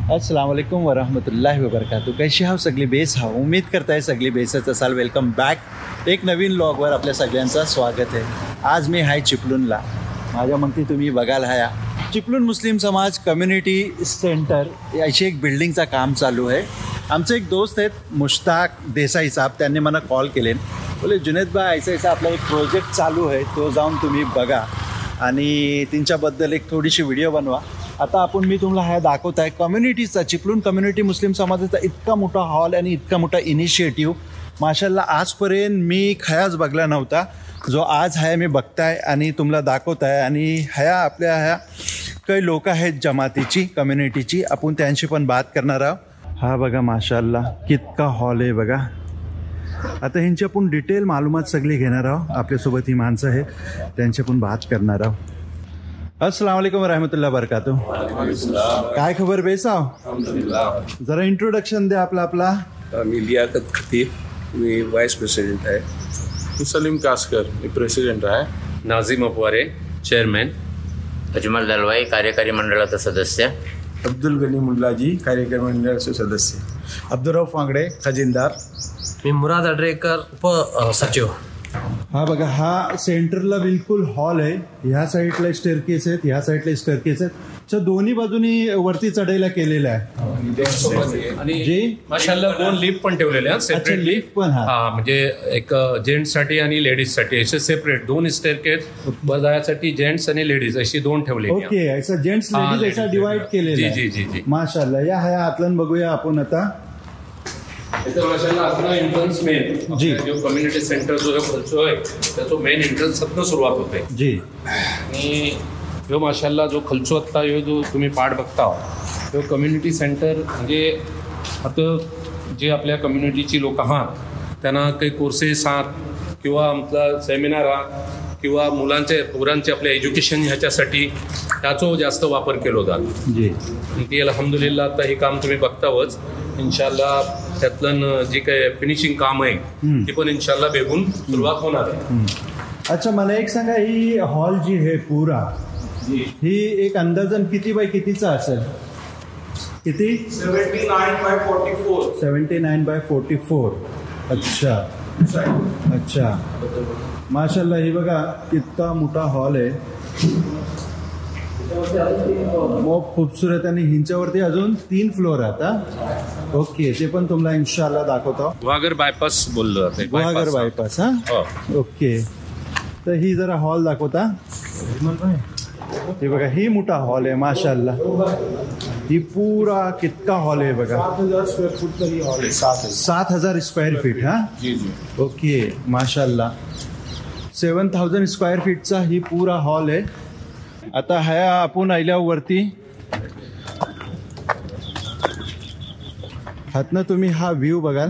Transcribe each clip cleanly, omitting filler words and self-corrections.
अस्सलाम वालेकुम वरहमतुल्लाहि वबरकातुहू. कशी हाव सगळी बेस हाव. उम्मीद करताय सगळी बेसच असाल. वेलकम बॅक एक नवीन व्लॉगवर आपल्या सगळ्यांचं स्वागत आहे. आज मी हाय चिपळूणला. माझ्या म्हणती तुम्ही बघाल हाया चिपळूण मुस्लिम समाज कम्युनिटी सेंटर याची एक बिल्डिंगचं काम चालू आहे. आमचे एक दोस्त आहेत मुश्ताक देसाई साहेब, त्यांनी मला कॉल केले, बोले जुनेद भाई ऐसा आपला एक प्रोजेक्ट चालू आहे, तो जाऊन तुम्ही बघा आणि त्यांच्याबद्दल एक थोडीशी व्हिडिओ बनवा. आता मी तुम्हाला हा दाखवत आहे कम्युनिटीचा, चिपळूण कम्युनिटी मुस्लिम समाजाचा इतका मोठा हॉल आणि इतका मोठा इनिशिएटिव्ह माशाल्लाह आजपर्यंत मी खयाच बघला नव्हता, जो आज आहे मी बघताय आणि तुम्हाला दाखवत आहे. आणि ह्या आपल्या ह्या काही लोक आहेत जमातीची कम्युनिटीची, आपण त्यांशी पण बात करणार आहोत. हा बघा माशाल्लाह कितका हॉल आहे बघा. आता ह्यांची आपण डिटेल मालूमात सगळी घेणार आहोत. आपल्यासोबत ही माणसं आहेत, त्यांची पण बात करणार आहोत. अस्सलाम वालेकुम वरहमतुल्लाहि वबरकातुहू. काय खबर बेसाव? जरा इंट्रोडक्शन द्या आपला. मी लियाकत खतीब, मी वाइस प्रेसिडेंट आहे. मी सलीम कासकर, मी प्रेसिडेंट आहे. नाझिम अपवारे चेअरमॅन. अजमल दलवाई कार्यकारी मंडळाचा सदस्य. अब्दुल गनी मुल्लाजी कार्यकारी मंडळाचे सदस्य. अब्दुलराव फांगडे खजिनदार. मी मुराद अड्रेकर उपसचिव. हा बघा हा सेंटरला बिलकुल हॉल आहे. ह्या साईडला स्टेअरकेस आहेत, ह्या साईडला स्टेअरकेस आहेत. दोन्ही बाजूनी वरती चढायला केलेलं आहे. आणि माशाल्लाह 2 लिफ्ट पण ठेवलेले आहेत सेपरेट. लिफ्ट पण हा म्हणजे एक जेंट्ससाठी आणि लेडीजसाठी असे सेपरेट 2 स्टेअरकेस बजायसाठी जेंट्स आणि लेडीज अशी 2 ठेवले. ओके, ऐसा जेंट्स लेडीज ऐसा डिवाइड केलेला आहे. जी जी जी माशाल्लाह. या ह्या आतलन बघूया आपण आता. माशाल्लाह एंट्रन्स मेन जी जो कम्युनिटी सेंटर जो खर्चो आहे त्याचो मेन एंट्रन्स हातून सुरुवात होते जी. आणि ह्यो माशाल्लाह जो खर्चो आत्ता ह्यो जो तुम्ही पार्ट बघता ह्यो कम्युनिटी सेंटर म्हणजे आता जे आपल्या कम्युनिटीची लोक आहात त्यांना काही कोर्सेस आहात किंवा आमचा सेमिनार आहात किंवा पोरांचे आपल्या एज्युकेशन ह्याच्यासाठी त्याचो जास्त वापर केलो जात जी. ती अल्हम्दुलिल्लाह आता हे काम तुम्ही बघतावच. इन्शाल्लाह त्यातलं जे काही फिनिशिंग काम आहे ती पण इन्शाल्लाह बेगून सुरुवात होणार आहे. अच्छा, मला एक सांगा, ही हॉल जी आहे पुरा ही एक अंदाजन किती बाय कितीचा असेल? किती? 79 by 44. अच्छा अच्छा माशाल्लाह. ही बघा कितना मोठा हॉल आहे, खूप खूबसूरत. आणि हिंच्यावरती अजून 3 फ्लोर आहेत. ओके, ते पण तुम्हाला इन्शाल्लाह दाखवतो. गुहागर बायपास बोललो जाते. गुहागर बायपास. हा ओके. तर ही जरा हॉल दाखवता. हे बघा ही मोठा हॉल आहे माशाल्लाह. ही पूरा कितना हॉल आहे बघा. 7000 स्क्वेअर फूट तरी हॉल आहे. 7000 स्क्वेअर फीट. हा जी जी. ओके माशाल्लाह. 7000 स्क्वेअर फीटचा ही पूरा हॉल आहे. आता ह्या आपण आल्यावरती हातनं तुम्ही हा व्ह्यू बघाल,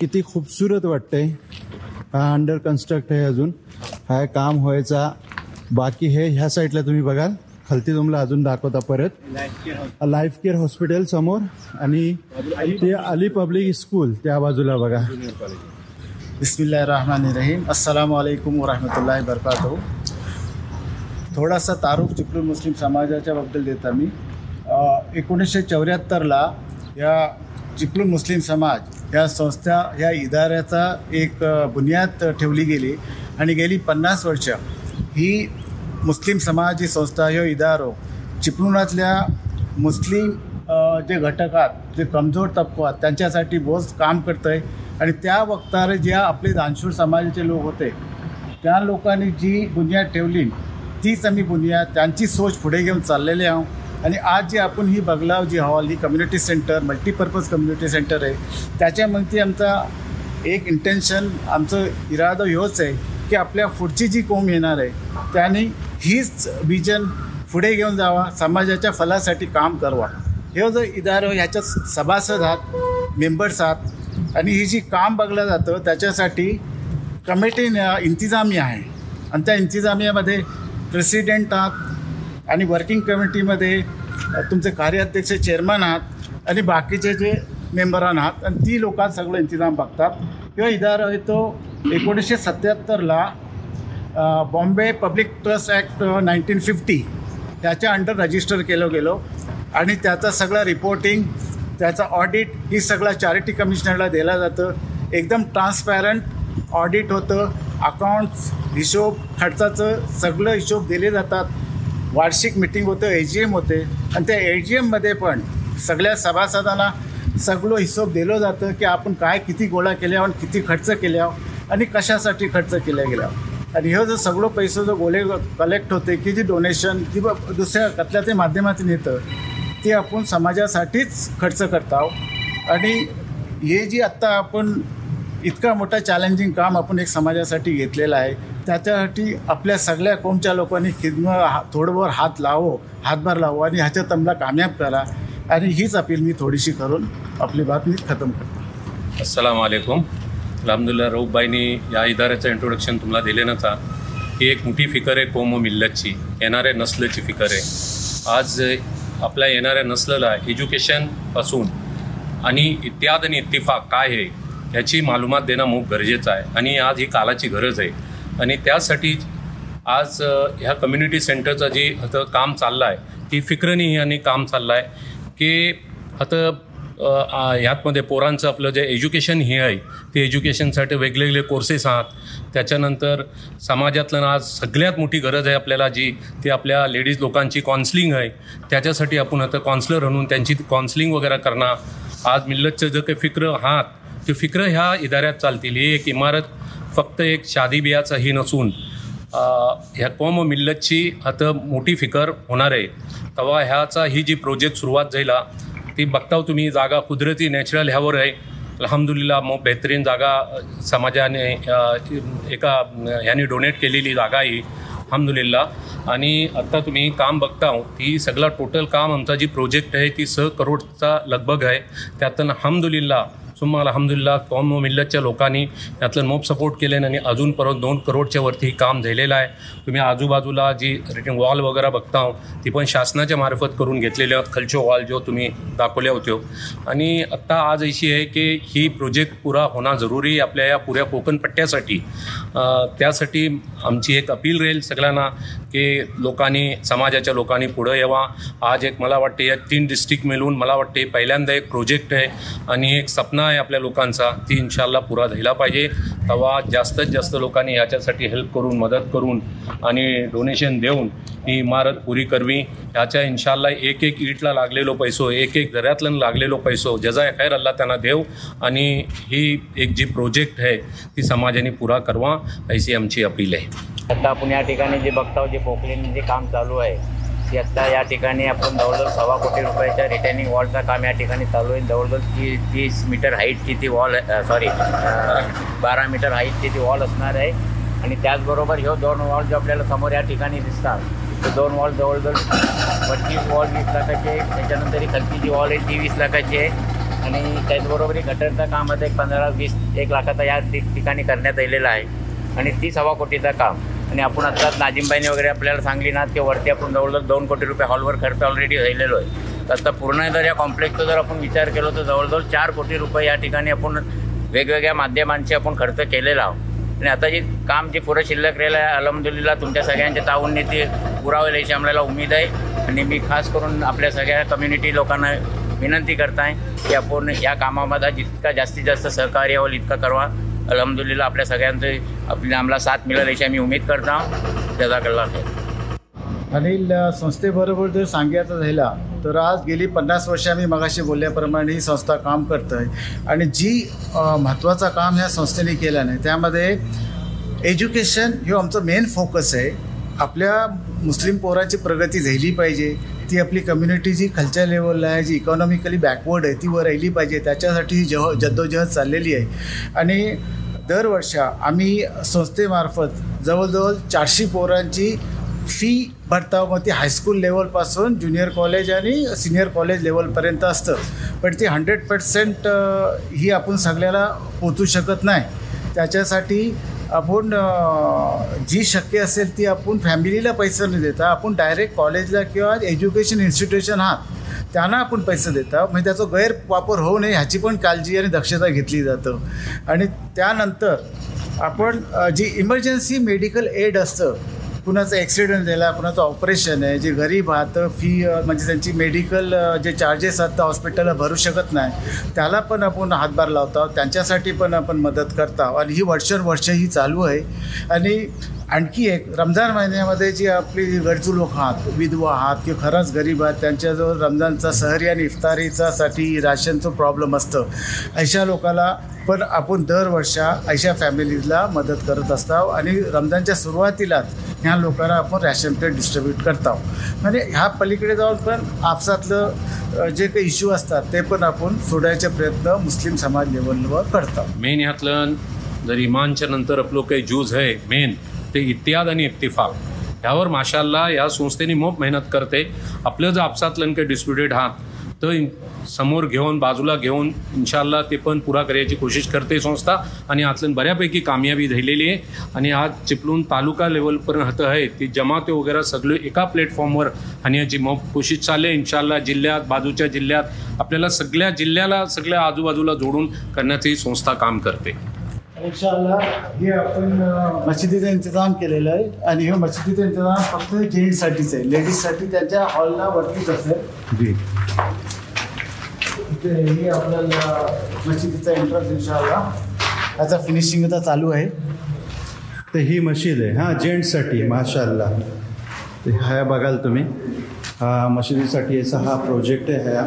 किती खूबसूरत वाटतंय. हा अंडर कन्स्ट्रक्ट आहे, अजून हा काम व्हायचा बाकी आहे. ह्या साईडला तुम्ही बघाल, खालती तुम्हाला अजून दाखवता परत लाईफ केअर हॉस्पिटल समोर आणि ते अली पब्लिक स्कूल त्या बाजूला बघा. बिस्मिल्लाहिर्रहमानिर्रहीम. अस्सलामु अलैकुम वरहमतुल्लाहि वबरकातुहू. थोडासा तारुफ चिपळूण मुस्लिम समाजाच्या बद्दल देता मी. 1974ला या चिपळूण मुस्लिम समाज या संस्था या इदाऱ्याचा एक बुनियाद ठेवली गेली आणि गेली 50 वर्ष ही मुस्लिम समाज ही संस्था ह्यो इदारो चिपळूणातल्या मुस्लिम जे घटक आहेत, जे कमजोर तबको आहेत त्यांच्यासाठी बहुत काम करतं आहे. आणि त्या वक्तार ज्या आपले दानशूर समाजाचे लोक होते त्या लोकांनी जी बुनियाद ठेवली तीच आम्ही बुनियाद त्यांची सोच पुढे घेऊन चाललेले आहोत. आणि आज जी आपण ही बघलाव जी हॉल ही community centre multipurpose community centre आहे, त्याच्यामध्ये आमचा एक इंटेन्शन आमचं इरादा ह्योच आहे की आपल्या पुढची जी कोम येणार आहे त्यांनी हीच विजन पुढे घेऊन जावा, समाजाच्या फलासाठी काम करवा. हे जो इदारो ह्याच्यात सभासद आहात, मेंबर्स आहात आणि ही जी काम बघलं जातं त्याच्यासाठी कमिटी इंतिजामी आहे. आणि त्या इंतिजामियामध्ये प्रेसिडेंट आहात आणि वर्किंग कमिटीमध्ये तुमचे कार्याध्यक्ष चेअरमन आहात आणि बाकीचे जे मेंबरान आहात आणि ती लोकां सगळं इंतिजाम बघतात. किंवा इदारा आहे तो 1977ला बॉम्बे पब्लिक ट्रस्ट ॲक्ट 1950 त्याच्या अंडर रजिस्टर केलं गेलो आणि त्याचा सगळा रिपोर्टिंग, त्याचा ऑडिट ही सगळं चॅरिटी कमिशनरला दिलं जातं. एकदम ट्रान्सपॅरंट ऑडिट होतं. अकाउंट्स, हिशोब, खर्चाचं सगळं हिशोब दिले जातात. वार्षिक मीटिंग होतं, AGM होते आणि त्या AGMमध्ये पण सगळ्या सभासदांना सगळं हिशोब दिलं जातं की आपण काय किती गोळा केल्या आणि किती खर्च केल्या आणि कशासाठी खर्च केल्या गेला. आणि हे जो सगळं पैसे जो गोळे कलेक्ट होते की जी डोनेशन किंवा दुसऱ्या कसल्याच्या माध्यमातून येतं ते आपण समाजासाठीच खर्च करतो. आणि हे जी आत्ता आपण इतका मोठा चॅलेंजिंग काम आपण एक समाजासाठी घेतलेलं आहे, त्याच्यासाठी आपल्या सगळ्या कोमच्या लोकांनी थोडंवर हातभार लावो आणि ह्याच्यात आम्हाला कामयाब करा. आणि हीच अपील मी थोडीशी करून आपली बात मी खतम करतो. अस्सलाम वालेकुम. अल्हम्दुलिल्लाह रऊफबाईंनी या इदाऱ्याचं इंट्रोडक्शन तुम्हाला दिले नव्हता. ही एक मोठी फिकर आहे कौम व मिल्लतची, येणाऱ्या नसलची फिकर आहे. आज आपल्या येणाऱ्या नसलला एज्युकेशनपासून आणि इत्याद आणि इत्तिफाक काय आहे याची मालूमात देणं खूप गरजेचं आहे आणि आज ही कालाची गरज आहे. आणि त्यासाठी आज ह्या कम्युनिटी सेंटरचं जे आता काम चाललं आहे ती फिक्रनी आणि काम चाललं आहे की आता ह्यातमध्ये पोरांचं आपलं जे एज्युकेशन हे आहे ते एज्युकेशनसाठी वेगवेगळे कोर्सेस आहात. त्याच्यानंतर समाजातलं आज सगळ्यात मोठी गरज आहे आपल्याला जी ती आपल्या लेडीज लोकांची काउन्सिलिंग आहे. त्याच्यासाठी आपण आता काउन्सिलर म्हणून त्यांची काउन्सिलिंग वगैरे करणं. आज मिल्लतचं जे काही फिक्र आहात ते फिक्र ह्या इदाऱ्यात चालतील. ही एक इमारत फक्त एक शादी बियाचं ही नसून ह्या कौम व मिल्लतची आता मोठी फिकर होणार आहे. तेव्हा ह्याचा ही जी प्रोजेक्ट सुरुवात झाला ती बघताव तुम्ही जागा कुदरती नॅचरल ह्यावर आहे. अल्हम्दुलिल्लाह मग बेहतरीन जागा समाजाने एका ह्याने डोनेट केलेली जागा आहे अल्हम्दुलिल्लाह. आणि आत्ता तुम्ही काम बघता ती सगळं टोटल काम आमचा जी प्रोजेक्ट आहे ती 6 करोडचा लगभग आहे. त्यातून अल्हम्दुलिल्लाह सुम्मा अल्हम्दुलिल्लाह कौम व मिल्लतच्या लोकांनी यातलं मोप सपोर्ट केले आणि अजून परत 2 करोडच्या वरती काम झालेलं आहे. तुम्ही आजूबाजूला जी रिटिंग वॉल वगैरे बघता ती पण शासनाच्या मार्फत करून घेतलेल्या आहेत. खालचे वॉल जो तुम्ही दाखवल्या होत्यो. आणि आत्ता आज अशी आहे की ही प्रोजेक्ट पुरा होणं जरुरी आहे आपल्या या पुऱ्या कोकण पट्ट्यासाठी. त्यासाठी आमची एक अपील राहील सगळ्यांना की लोकांनी समाजाच्या लोकांनी पुढं यावा. आज एक मला वाटते या 3 डिस्ट्रिक्ट मिळून मला वाटते पहिल्यांदा एक प्रोजेक्ट आहे आणि एक सपना आहे आपल्या लोकांचा ती इन्शाल्लाह पुरा झाला पाहिजे. तेव्हा जास्तीत जास्त लोकांनी याच्यासाठी हेल्प करून मदत करून आणि डोनेशन देऊन ही इमारत पुरी करवी. ह्याच्या इन्शाल्लाह एक एक ईटला लागलेलो पैसो एक एक दऱ्यातलं लागलेलो पैसो जजाय खैर अल्लाह त्यांना देव आणि ही एक जी प्रोजेक्ट आहे ती समाजाने पुरा करवा अशी आमची अपील आहे. आता आपण या ठिकाणी जे बघताव जे पोकलेन जे काम चालू आहे ती आत्ता या ठिकाणी आपण जवळजवळ 1.25 कोटी रुपयाच्या रिटेनिंग वॉलचं काम या ठिकाणी चालू आहे. जवळजवळ 30 मीटर हाईटची ती वॉल 12 मीटर हाईटची ती वॉल असणार आहे. आणि त्याचबरोबर ह्यो 2 वॉल जो आपल्याला समोर या ठिकाणी दिसतात ते 2 वॉल जवळजवळ 25 वॉल 20 लाखाचे आहे. त्याच्यानंतर ही खालची जी वॉल आहे ती 20 लाखाची आहे. आणि त्याचबरोबर ही गटरचं काम आता 15-20-1 लाखाचा या ठिकाणी करण्यात आलेलं आहे. आणि 30.25 कोटीचं काम. आणि आपण आता नाजिमबाईने वगैरे आपल्याला सांगली ना की वरती आपण जवळजवळ 2 कोटी रुपये हॉलवर खर्च ऑलरेडी झालेलो आहे. तर आता पूर्ण जर या कॉम्प्लेक्सचा जर आपण विचार केला तर जवळजवळ 4 कोटी रुपये या ठिकाणी आपण वेगवेगळ्या माध्यमांचे आपण खर्च केलेला आहोत. आणि आता जे काम जे पुरं शिल्लक राहिलं आहे अल्हम्दुलिल्लाह तुमच्या सगळ्यांच्या ताऊंनी ते पुरावेल याची आम्हाला उमेद आहे. आणि मी खास करून आपल्या सगळ्या कम्युनिटी लोकांना विनंती करत आहे की आपण या कामामध्ये जितका जास्तीत जास्त सहकार्य होईल इतका करवा. अल्हम्दुलिल्लाह आपल्या सगळ्यांचं आम्हाला साथ मिळेल याची आम्ही उमेद करतो. जजाकल्लाह खैर. अनिल, संस्थेबरोबर जर सांगायचं झाला तर आज गेली 50 वर्ष आम्ही मगाशी बोलल्याप्रमाणे ही संस्था काम करत आहे. आणि जी महत्त्वाचं काम ह्या संस्थेने केलं नाही त्यामध्ये एज्युकेशन हे आमचं मेन फोकस आहे. आपल्या मुस्लिम पोराची प्रगती झाली पाहिजे. ती आपली कम्युनिटी जी खालच्या लेवलला आहे जी इकॉनॉमिकली बॅकवर्ड आहे ती वर राहिली पाहिजे. त्याच्यासाठी ही जद्दोजहद चाललेली आहे. आणि दरवर्षी आम्ही संस्थेमार्फत जवळजवळ 400 पोरांची फी भरता. मग ती हायस्कूल लेवलपासून ज्युनियर कॉलेज आणि सिनियर कॉलेज लेवलपर्यंत असतं. पण ती 100% ही आपण सगळ्याला पोचू शकत नाही. त्याच्यासाठी आपण जी शक्य असेल ती आपण फॅमिलीला पैसे न देता आपण डायरेक्ट कॉलेजला किंवा एज्युकेशन इन्स्टिट्यूशन आहात त्यांना आपण पैसे देता. म्हणजे त्याचा गैरवापर होऊ नये ह्याची पण काळजी आणि दक्षता घेतली जातं. आणि त्यानंतर आपण जी इमर्जन्सी मेडिकल एड असतं कुणाचं ॲक्सिडेंट झाला, कुणाचं ऑपरेशन आहे, जे गरीब आहात फी म्हणजे त्यांची मेडिकल जे चार्जेस आहेत तर हॉस्पिटलला भरू शकत नाही, त्याला पण आपण हातभार लावतो, त्यांच्यासाठी पण आपण मदत करतो आणि ही वर्ष ही चालू आहे. आणि आणखी एक रमजान महिन्यामध्ये जी आपली गरजू लोक आहात, विधवा आहात किंवा खरंच गरीब आहात, त्यांच्याजवळ रमजानचा सहरी आणि इफ्तारीचासाठी राशनचं प्रॉब्लेम असतं, अशा लोकांना पण आपण दरवर्षा अशा फॅमिलीजला मदत करत असतो आणि रमजानच्या सुरुवातीलाच ह्या लोकांना आपण रॅशन कार्ड डिस्ट्रीब्यूट करतो. म्हणजे ह्या पलीकडे जाऊन पण आपसातलं जे काही इश्यू असतात ते पण आपण सोडायचे प्रयत्न मुस्लिम समाज लेवलवर करतो. मेन ह्यातलं जर इमानच्या नंतर आपलं काही जूज आहे मेन ते इत्याद आणि इत्तिफाक, ह्यावर माशाल्लाह या संस्थेने मोप मेहनत करते. आपलं जर आपसातलं काही डिस्प्युटेड आहात तर समोर घेऊन बाजूला घेऊन इन्शाल्लाह ते पण पुरा करायची कोशिश करते संस्था आणि आतलं बऱ्यापैकी कामयाबी झालेली आहे. आणि आज चिपळूण तालुका लेवलपर्यंत आहे ती जमाते वगैरे सगळे एका प्लॅटफॉर्मवर आणि याची मोप कोशिश चालले. इन्शाल्लाह जिल्ह्यात बाजूच्या जिल्ह्यात आपल्याला सगळ्या जिल्ह्याला सगळ्या आजूबाजूला जोडून करण्याची संस्था काम करते. इन्शाअल्लाह हे आपण मशिदीचं इंतजाम केलेलं आहे आणि हे मशिदीचं इंतजाम फक्त जेंट्ससाठीच आहे, लेडीजसाठी त्यांच्या हॉलला वरतीच असेल. जी हे आपल्याला मशिदीचा एंट्रन्स इन्शाअल्लाह त्याचा फिनिशिंग आता चालू आहे. तर ही मशीद आहे हां जेंट्ससाठी माशाअल्लाह. ते ह्या बघाल तुम्ही मशिदीसाठी असा हा प्रोजेक्ट आहे. ह्या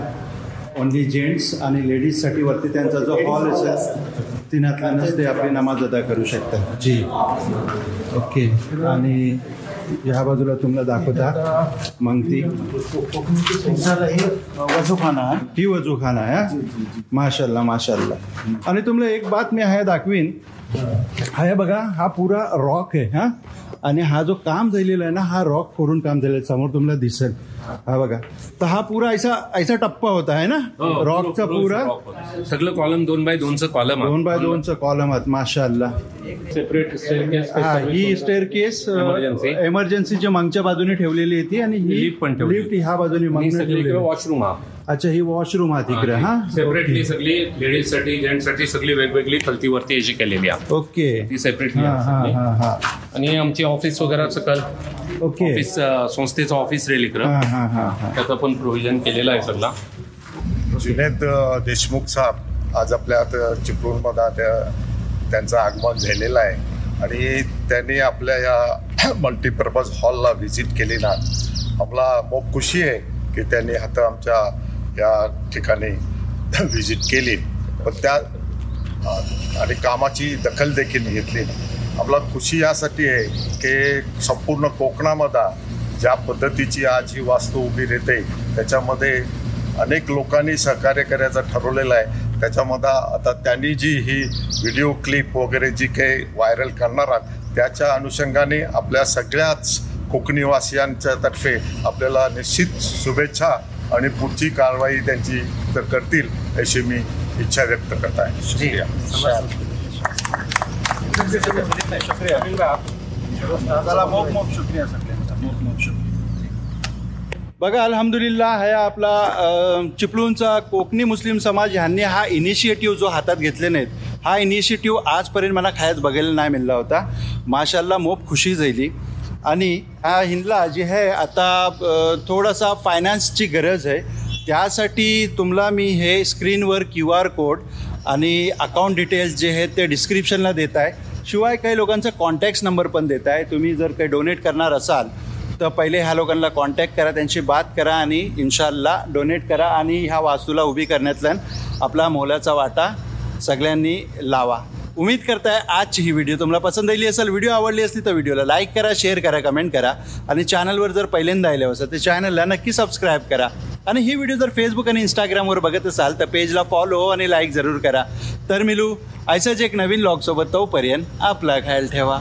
ओनली जेंट्स आणि लेडीजसाठी वरती त्यांचा जो हॉल असेल तिनातल्यानंच ते आपली नमाज अदा करू शकतात. जी ओके. आणि ह्या बाजूला तुम्हाला दाखवता मग ती हे वजूखाना आहे. ही वजूखाना आहे माशाल्लाह माशाल्लाह. आणि तुम्हाला एक बात मी ह्या दाखवीन. हा बघा हा पुरा रॉक आहे हां आणि हा जो काम झालेला आहे ना हा रॉक फोडून काम झालेलं आहे. समोर तुम्हाला दिसेल हा बघा. तर हा पुरा ऐसा टप्पा होता आहे ना रॉकचा पुरा सगळं कॉलम 2x2चं कॉलम 2x2चं कॉलम आहेत माशाअल्लाह. सेपरेट स्टेअरकेस हा ही स्टेअरकेस एमर्जन्सीच्या मागच्या बाजूने ठेवलेली आहे ती आणि ही लिफ्ट पण ठेवली. लिफ्ट ह्या बाजूने मागणी वॉशरूम हा. अच्छा ही वॉशरूम हा तिकडे हा सेपरेटली सगळी लेडीजसाठी जेंट्ससाठी सगळी वेगवेगळी खलतीवरती याची केलेली आहे. ओके ती सेपरेटली आणि आमची ऑफिस वगैरे सकल ओके ऑफिस संस्थेचं ऑफिस रेल इकडं त्याचं पण प्रोव्हिजन केलेलं आहे सगळं. जुनेद देशमुख साहेब आज आपल्या चिपळूणमध्ये त्यांचं आगमन झालेलं आहे आणि त्यांनी आपल्या या मल्टीपर्पज हॉलला व्हिजिट केली ना आम्हाला खूप खुशी आहे की त्यांनी आता आमच्या या ठिकाणी व्हिजिट केली. पण त्या आणि कामाची दखल देखील घेतली. आम्हाला खुशी यासाठी आहे की संपूर्ण कोकणामध्ये ज्या पद्धतीची आज ही वास्तू उभी राहते त्याच्यामध्ये अनेक लोकांनी सहकार्य करायचं ठरवलेलं आहे. त्याच्यामध्ये आता त्यांनी जी ही व्हिडिओ क्लिप वगैरे जी काही व्हायरल करणार आहात त्याच्या अनुषंगाने आपल्या सगळ्याच कोकणीवासियांच्या तर्फे आपल्याला निश्चित शुभेच्छा आणि पुढची कारवाई त्यांची तर करतील अशी मी इच्छा व्यक्त करत आहे. शुक्रिया. बघा अल्हम्दुलिल्लाह हा आपला चिपळूणचा कोकणी मुस्लिम समाज ह्यांनी हा इनिशिएटिव्ह जो हातात घेतले नाहीत हा इनिशिएटिव्ह आजपर्यंत मला खायच बघायला नाही मिळला होता. माशाल्लाह मोप खुशी झाली. आणि ह्या हिंदला जी आहे आता थोडासा फायनान्सची गरज आहे त्यासाठी तुम्हाला मी हे स्क्रीनवर QR कोड आणि अकाउंट डिटेल्स जे आहेत ते डिस्क्रिप्शनला देत आहे. शिवाय काही लोकांचा कॉन्टॅक्ट नंबर पण देत आहे. तुम्ही जर काही डोनेट करणार असाल तर पहिले ह्या लोकांना कॉन्टॅक्ट करा, त्यांची बात करा आणि इन्शाअल्लाह डोनेट करा आणि ह्या वास्तूला उभी करण्यातला आपला मोलाचा वाटा सगळ्यांनी लावा. उम्मीद करताय आजची ही व्हिडिओ तुम्हाला पसंत आली असेल. व्हिडिओ आवडली असली तर व्हिडिओला लाईक करा, शेअर करा, कमेंट करा आणि चॅनलवर जर पहिल्यांदा आले असेल तर चॅनलला नक्की सबस्क्राईब करा. आणि ही व्हिडिओ जर फेसबुक आणि इंस्टाग्रामवर बघत असाल तर पेजला फॉलो आणि लाईक जरूर करा. तर मिळू असाच एक नवीन व्लॉगसोबत. तोपर्यंत आपला ख्याल ठेवा.